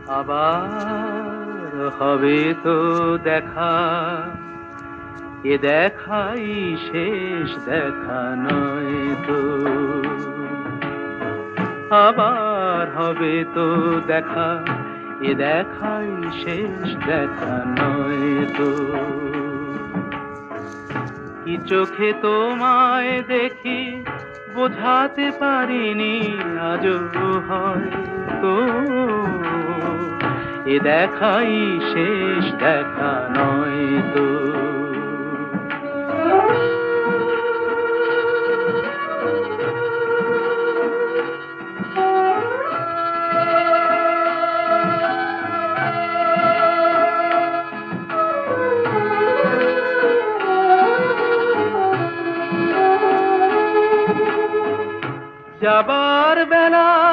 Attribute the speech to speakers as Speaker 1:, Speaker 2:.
Speaker 1: আবার হবে তো দেখা, এ দেখাই শেষ দেখা নয় তো। আবার হবে তো দেখা, এ দেখাই শেষ দেখা নয় তো। কি চোখে তোমায় দেখি বোঝাতে পারিনি আজও হয়তো, এ দেখাই শেষ দেখা নয় তো। যাবার বেলা